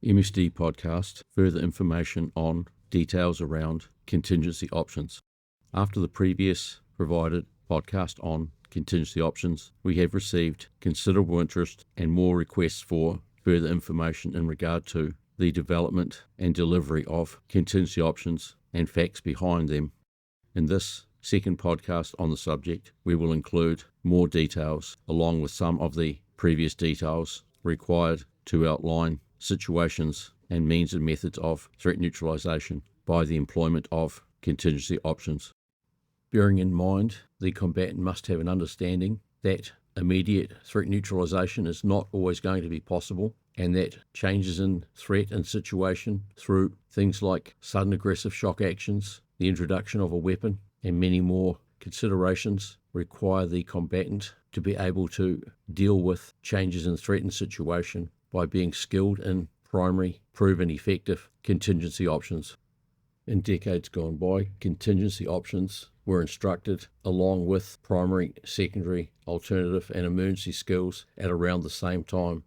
MSD podcast, further information on details around contingency options. After the previous provided podcast on contingency options, we have received considerable interest and more requests for further information in regard to the development and delivery of contingency options and facts behind them. In this second podcast on the subject, we will include more details along with some of the previous details required to outline situations and means and methods of threat neutralisation by the employment of contingency options. Bearing in mind, the combatant must have an understanding that immediate threat neutralisation is not always going to be possible, and that changes in threat and situation through things like sudden aggressive shock actions, the introduction of a weapon, and many more considerations require the combatant to be able to deal with changes in threat and situation by being skilled in primary, proven, effective contingency options. In decades gone by, contingency options were instructed along with primary, secondary, alternative, and emergency skills at around the same time.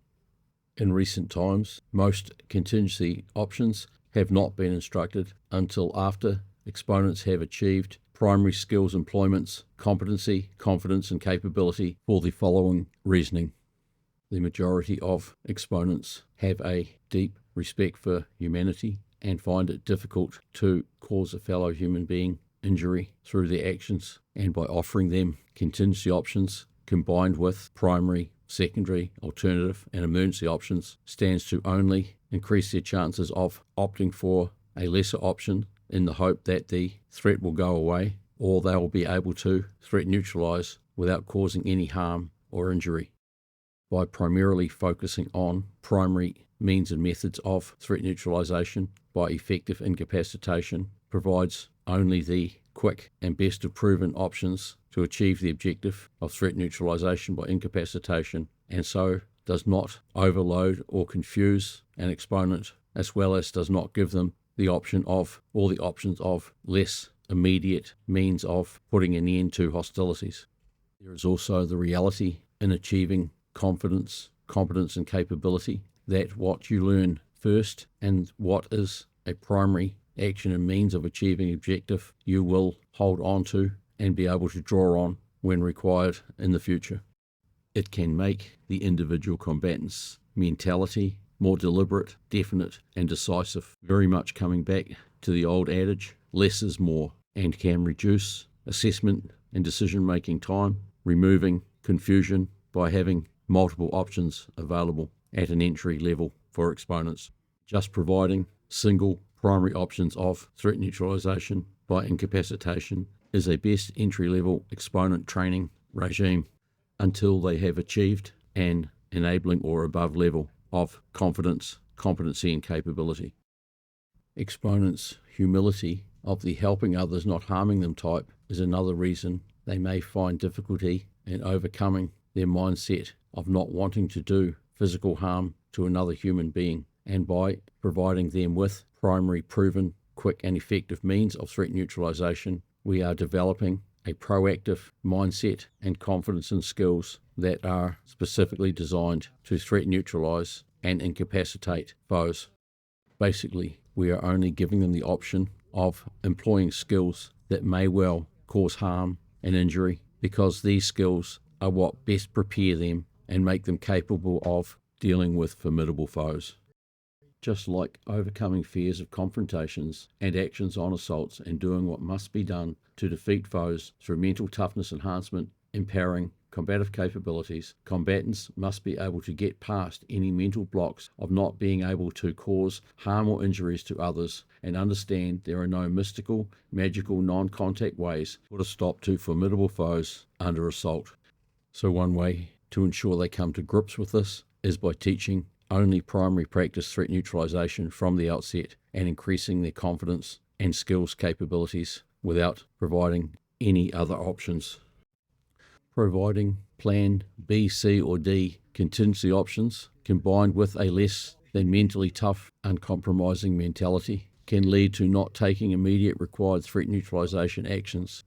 In recent times, most contingency options have not been instructed until after exponents have achieved primary skills employments, competency, confidence, and capability for the following reasoning. The majority of exponents have a deep respect for humanity and find it difficult to cause a fellow human being injury through their actions, and by offering them contingency options combined with primary, secondary, alternative, and emergency options stands to only increase their chances of opting for a lesser option in the hope that the threat will go away, or they will be able to threat neutralise without causing any harm or injury. By primarily focusing on primary means and methods of threat neutralisation by effective incapacitation provides only the quick and best of proven options to achieve the objective of threat neutralisation by incapacitation, and so does not overload or confuse an exponent, as well as does not give them the option of or the options of less immediate means of putting an end to hostilities. There is also the reality in achieving confidence, competence, and capability that what you learn first and what is a primary action and means of achieving objective you will hold on to and be able to draw on when required in the future. It can make the individual combatant's mentality more deliberate, definite, and decisive, very much coming back to the old adage, less is more, and can reduce assessment and decision-making time, removing confusion by having multiple options available at an entry level for exponents. Just providing single primary options of threat neutralisation by incapacitation is a best entry-level exponent training regime until they have achieved an enabling or above level of confidence, competency, and capability. Exponents' humility of the helping others, not harming them type is another reason they may find difficulty in overcoming their mindset of not wanting to do physical harm to another human being, and by providing them with primary, proven, quick, and effective means of threat neutralisation, we are developing a proactive mindset and confidence and skills that are specifically designed to threat neutralise and incapacitate foes. Basically, we are only giving them the option of employing skills that may well cause harm and injury, because these skills are what best prepare them and make them capable of dealing with formidable foes. Just like overcoming fears of confrontations and actions on assaults and doing what must be done to defeat foes through mental toughness enhancement, empowering combative capabilities, combatants must be able to get past any mental blocks of not being able to cause harm or injuries to others, and understand there are no mystical, magical, non-contact ways to put a stop to formidable foes under assault. So one way to ensure they come to grips with this is by teaching only primary practice threat neutralisation from the outset and increasing their confidence and skills capabilities without providing any other options. Providing Plan B, C, or D contingency options combined with a less than mentally tough, uncompromising mentality can lead to not taking immediate required threat neutralisation actions.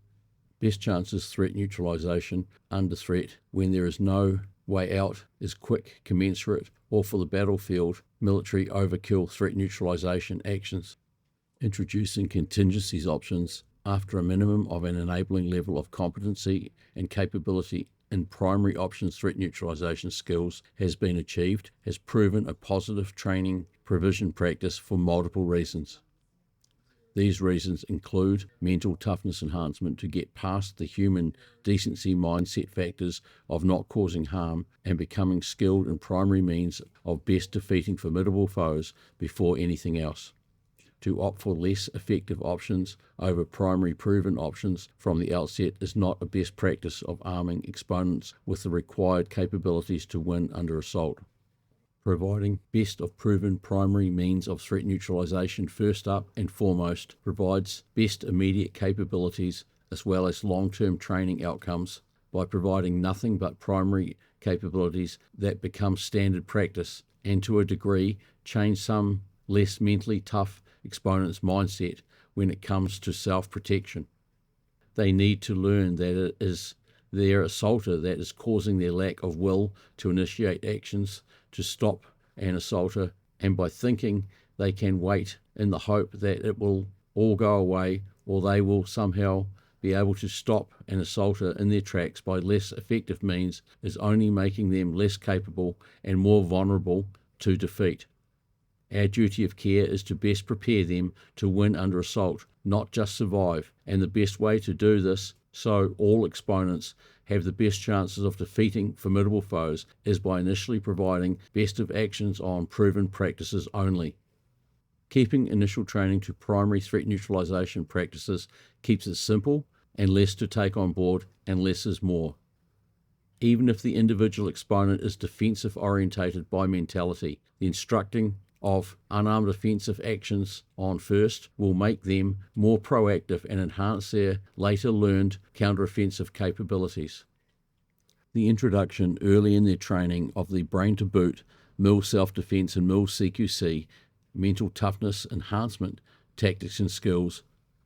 Best chances threat neutralisation under threat when there is no way out is quick, commensurate, or for the battlefield, military overkill threat neutralization actions. Introducing contingencies options after a minimum of an enabling level of competency and capability in primary options threat neutralization skills has been achieved has proven a positive training provision practice for multiple reasons. These reasons include mental toughness enhancement to get past the human decency mindset factors of not causing harm and becoming skilled in primary means of best defeating formidable foes before anything else. To opt for less effective options over primary proven options from the outset is not a best practice of arming exponents with the required capabilities to win under assault. Providing best of proven primary means of threat neutralization first up and foremost provides best immediate capabilities as well as long-term training outcomes by providing nothing but primary capabilities that become standard practice and to a degree change some less mentally tough exponents' mindset when it comes to self-protection. They need to learn that it is their assaulter that is causing their lack of will to initiate actions to stop an assaulter, and by thinking they can wait in the hope that it will all go away or they will somehow be able to stop an assaulter in their tracks by less effective means is only making them less capable and more vulnerable to defeat. Our duty of care is to best prepare them to win under assault, not just survive, and the best way to do this so all exponents have the best chances of defeating formidable foes is by initially providing best of actions on proven practices only. Keeping initial training to primary threat neutralization practices keeps it simple and less to take on board, and less is more. Even if the individual exponent is defensive orientated by mentality, the instructing of unarmed offensive actions on first will make them more proactive and enhance their later learned counteroffensive capabilities. The introduction early in their training of the brain to boot, MIL self-defense and MIL CQC, mental toughness enhancement tactics and skills,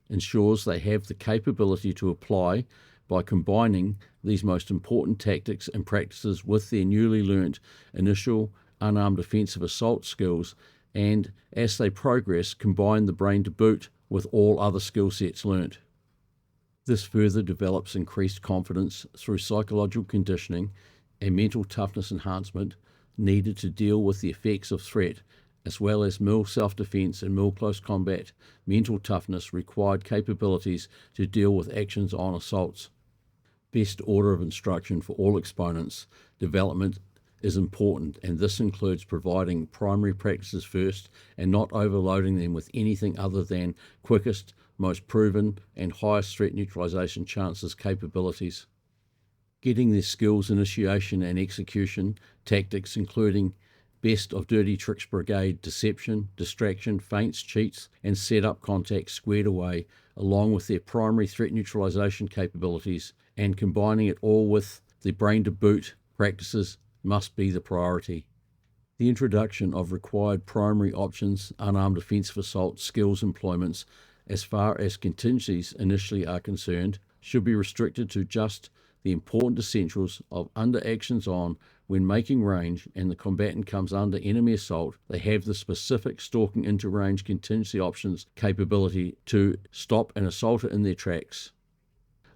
ensures they have the capability to apply by combining these most important tactics and practices with their newly learnt initial unarmed offensive assault skills, and as they progress, combine the brain to boot with all other skill sets learnt. This further develops increased confidence through psychological conditioning and mental toughness enhancement needed to deal with the effects of threat, as well as MIL self-defense and MIL close combat mental toughness required capabilities to deal with actions on assaults. Best order of instruction for all exponents development is important, and this includes providing primary practices first and not overloading them with anything other than quickest, most proven, and highest threat neutralization chances capabilities. Getting their skills initiation and execution, tactics including best of dirty tricks brigade, deception, distraction, feints, cheats, and set-up contacts squared away, along with their primary threat neutralization capabilities, and combining it all with the brain to boot practices must be the priority. The introduction of required primary options, unarmed offensive assault skills employments, as far as contingencies initially are concerned, should be restricted to just the important essentials of under actions on when making range and the combatant comes under enemy assault. They have the specific stalking into range contingency options capability to stop an assaulter in their tracks.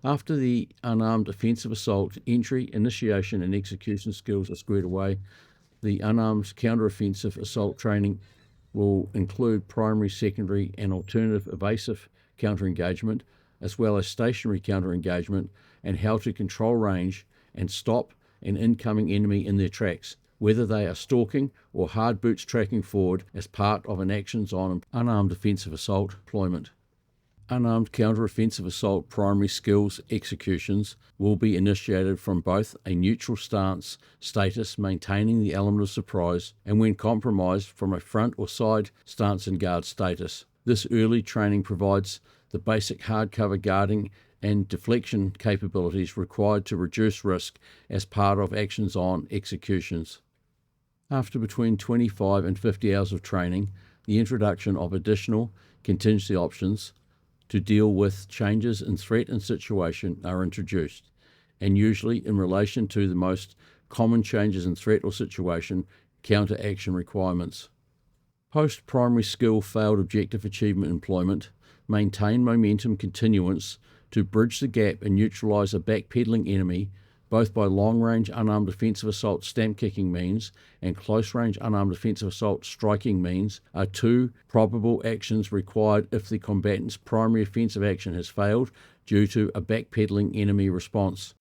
After the unarmed offensive assault entry, initiation and execution skills are squared away, the unarmed counteroffensive assault training will include primary, secondary and alternative evasive counter-engagement, as well as stationary counter-engagement, and how to control range and stop an incoming enemy in their tracks, whether they are stalking or hard boots tracking forward as part of an actions on unarmed offensive assault deployment. Unarmed counter-offensive assault primary skills executions will be initiated from both a neutral stance status, maintaining the element of surprise, and when compromised from a front or side stance and guard status. This early training provides the basic hardcover guarding and deflection capabilities required to reduce risk as part of actions on executions. After between 25 and 50 hours of training, the introduction of additional contingency options to deal with changes in threat and situation are introduced, and usually in relation to the most common changes in threat or situation, counter-action requirements. Post-primary skill failed objective achievement employment, maintain momentum continuance to bridge the gap and neutralise a backpedaling enemy, both by long-range unarmed offensive assault stamp-kicking means and close-range unarmed offensive assault striking means, are two probable actions required if the combatant's primary offensive action has failed due to a backpedaling enemy response.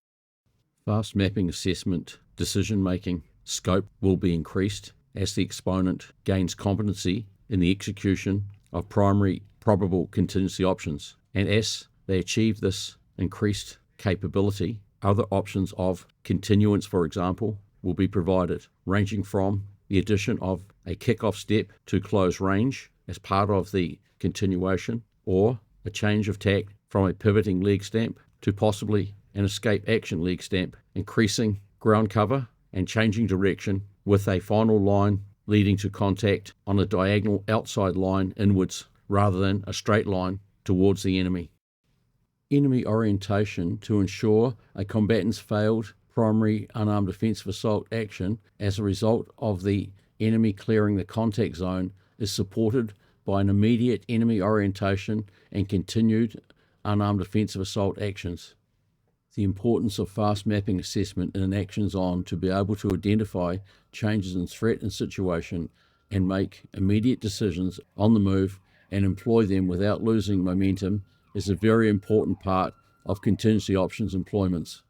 Fast mapping assessment decision-making scope will be increased as the exponent gains competency in the execution of primary probable contingency options, and as they achieve this increased capability, other options of continuance, for example, will be provided, ranging from the addition of a kick-off step to close range as part of the continuation, or a change of tack from a pivoting leg stamp to possibly an escape action leg stamp, increasing ground cover and changing direction with a final line leading to contact on a diagonal outside line inwards rather than a straight line towards the enemy. Enemy orientation to ensure a combatant's failed primary unarmed offensive assault action as a result of the enemy clearing the contact zone is supported by an immediate enemy orientation and continued unarmed offensive assault actions. The importance of fast mapping assessment in an actions on to be able to identify changes in threat and situation and make immediate decisions on the move and employ them without losing momentum is a very important part of contingency options employments.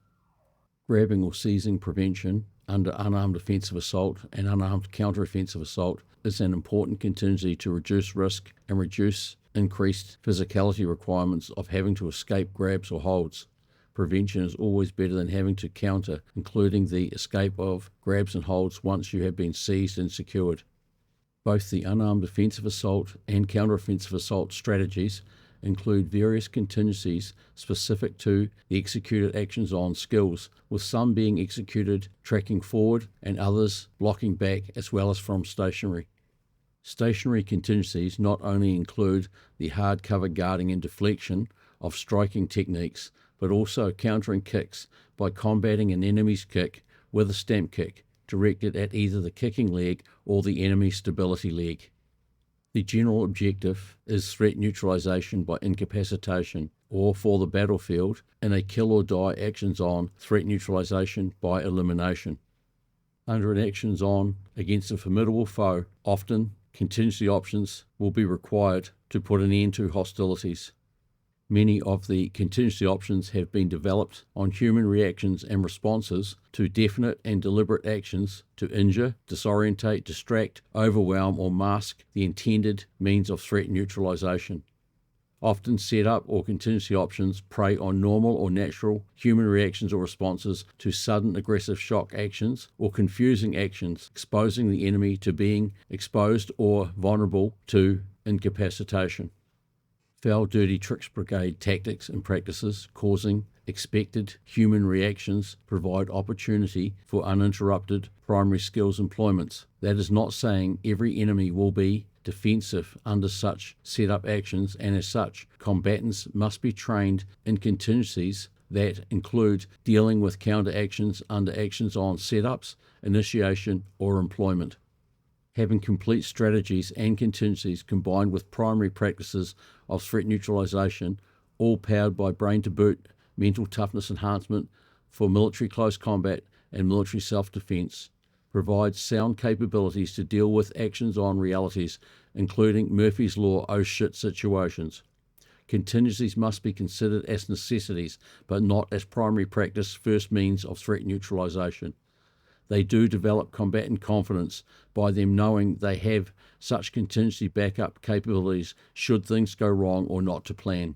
Grabbing or seizing prevention under unarmed offensive assault and unarmed counter-offensive assault is an important contingency to reduce risk and reduce increased physicality requirements of having to escape grabs or holds. Prevention is always better than having to counter, including the escape of grabs and holds once you have been seized and secured. Both the unarmed offensive assault and counter-offensive assault strategies include various contingencies specific to the executed actions on skills, with some being executed tracking forward and others blocking back as well as from stationary. Stationary contingencies not only include the hard cover guarding and deflection of striking techniques, but also countering kicks by combating an enemy's kick with a stamp kick directed at either the kicking leg or the enemy's stability leg. The general objective is threat neutralization by incapacitation, or for the battlefield, in a kill or die actions on, threat neutralization by elimination. Under an actions on against a formidable foe, often contingency options will be required to put an end to hostilities. Many of the contingency options have been developed on human reactions and responses to definite and deliberate actions to injure, disorientate, distract, overwhelm, or mask the intended means of threat neutralization. Often set up or contingency options prey on normal or natural human reactions or responses to sudden aggressive shock actions or confusing actions, exposing the enemy to being exposed or vulnerable to incapacitation. Foul dirty tricks brigade tactics and practices causing expected human reactions provide opportunity for uninterrupted primary skills employments. That is not saying every enemy will be defensive under such set-up actions, and as such, combatants must be trained in contingencies that include dealing with counter-actions under actions on setups, initiation, or employment. Having complete strategies and contingencies combined with primary practices of threat neutralization, all powered by brain to boot, mental toughness enhancement for military close combat and military self-defense, provides sound capabilities to deal with actions on realities, including Murphy's Law oh shit situations. Contingencies must be considered as necessities, but not as primary practice first means of threat neutralization. They do develop combatant confidence by them knowing they have such contingency backup capabilities should things go wrong or not to plan.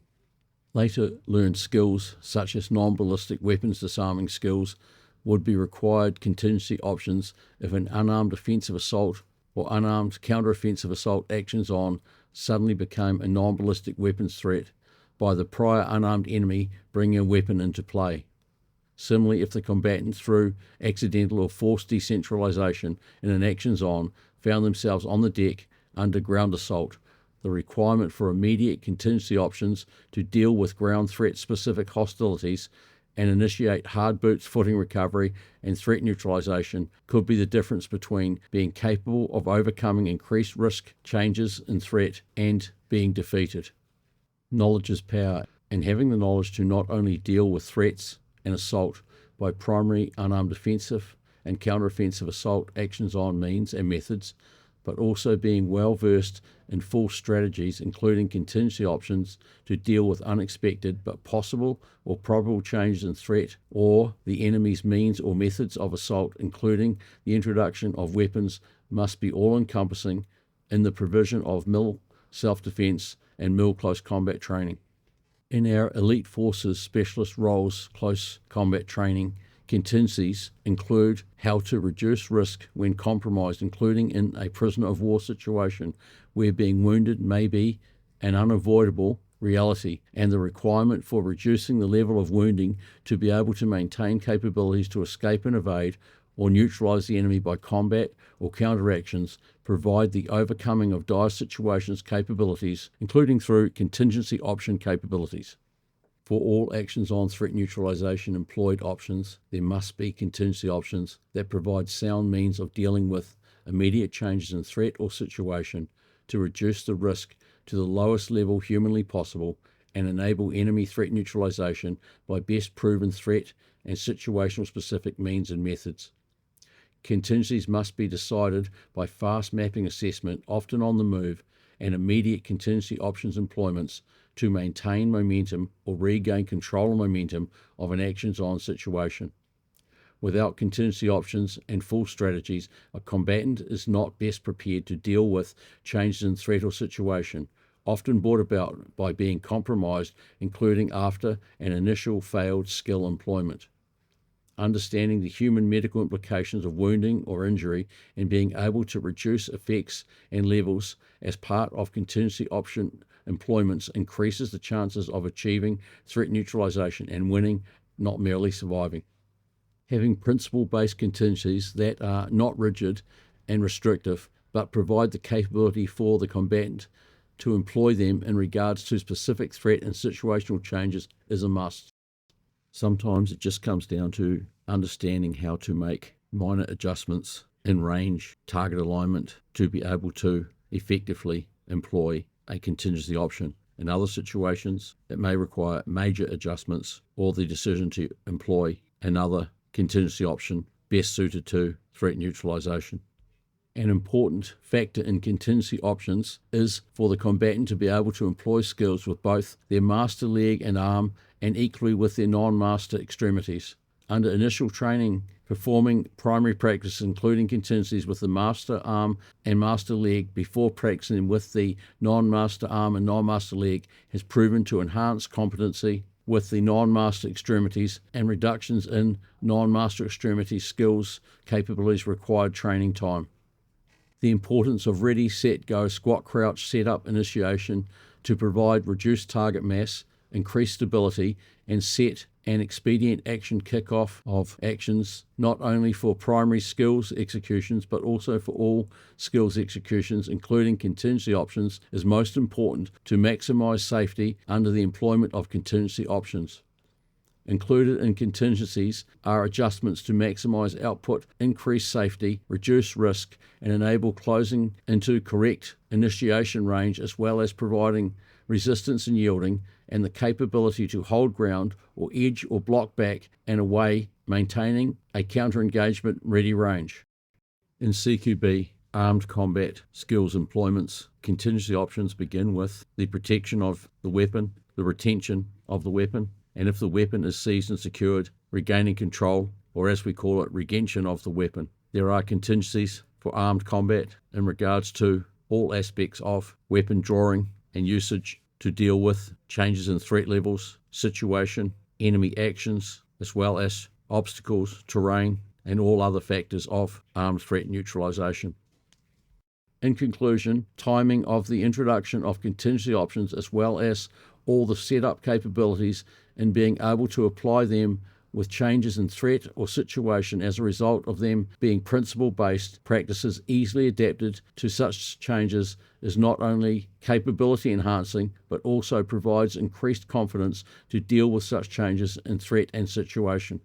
Later learned skills, such as non-ballistic weapons disarming skills, would be required contingency options if an unarmed offensive assault or unarmed counter-offensive assault actions on suddenly became a non-ballistic weapons threat by the prior unarmed enemy bringing a weapon into play. Similarly, if the combatant, through accidental or forced decentralization in an actions on, found themselves on the deck under ground assault, the requirement for immediate contingency options to deal with ground threat-specific hostilities and initiate hard boots, footing recovery, and threat neutralization could be the difference between being capable of overcoming increased risk changes in threat and being defeated. Knowledge is power, and having the knowledge to not only deal with threats and assault by primary unarmed defensive and counteroffensive assault actions on means and methods, but also being well versed in full strategies, including contingency options to deal with unexpected but possible or probable changes in threat or the enemy's means or methods of assault, including the introduction of weapons, must be all-encompassing in the provision of MIL self-defense and MIL close combat training. In our elite forces specialist roles close combat training, contingencies include how to reduce risk when compromised, including in a prisoner of war situation where being wounded may be an unavoidable reality, and the requirement for reducing the level of wounding to be able to maintain capabilities to escape and evade or neutralize the enemy by combat or counteractions, provide the overcoming of dire situations capabilities, including through contingency option capabilities. For all actions on threat neutralization employed options, there must be contingency options that provide sound means of dealing with immediate changes in threat or situation to reduce the risk to the lowest level humanly possible and enable enemy threat neutralization by best proven threat and situational specific means and methods. Contingencies must be decided by fast mapping assessment, often on the move, and immediate contingency options employments to maintain momentum or regain control of momentum of an actions-on situation. Without contingency options and full strategies, a combatant is not best prepared to deal with changes in threat or situation, often brought about by being compromised, including after an initial failed skill employment. Understanding the human medical implications of wounding or injury and being able to reduce effects and levels as part of contingency option employments increases the chances of achieving threat neutralization and winning, not merely surviving. Having principle-based contingencies that are not rigid and restrictive, but provide the capability for the combatant to employ them in regards to specific threat and situational changes is a must. Sometimes it just comes down to understanding how to make minor adjustments in range, target alignment to be able to effectively employ a contingency option. In other situations, it may require major adjustments or the decision to employ another contingency option best suited to threat neutralization. An important factor in contingency options is for the combatant to be able to employ skills with both their master leg and arm and equally with their non-master extremities. Under initial training, performing primary practice including contingencies with the master arm and master leg before practicing with the non-master arm and non-master leg has proven to enhance competency with the non-master extremities, and reductions in non-master extremity skills capabilities required training time. The importance of ready, set, go, squat, crouch, set-up initiation to provide reduced target mass, increased stability, and set and expedient action kickoff of actions, not only for primary skills executions, but also for all skills executions, including contingency options, is most important to maximize safety under the employment of contingency options. Included in contingencies are adjustments to maximize output, increase safety, reduce risk, and enable closing into correct initiation range, as well as providing resistance and yielding, and the capability to hold ground or edge or block back and away, maintaining a counter-engagement ready range. In CQB, armed combat skills employments, contingency options begin with the protection of the weapon, the retention of the weapon, and if the weapon is seized and secured, regaining control, or as we call it, retention of the weapon. There are contingencies for armed combat in regards to all aspects of weapon drawing and usage to deal with changes in threat levels, situation, enemy actions, as well as obstacles, terrain, and all other factors of armed threat neutralization. In conclusion, timing of the introduction of contingency options, as well as all the setup capabilities and being able to apply them with changes in threat or situation as a result of them being principle-based practices easily adapted to such changes is not only capability enhancing, but also provides increased confidence to deal with such changes in threat and situation.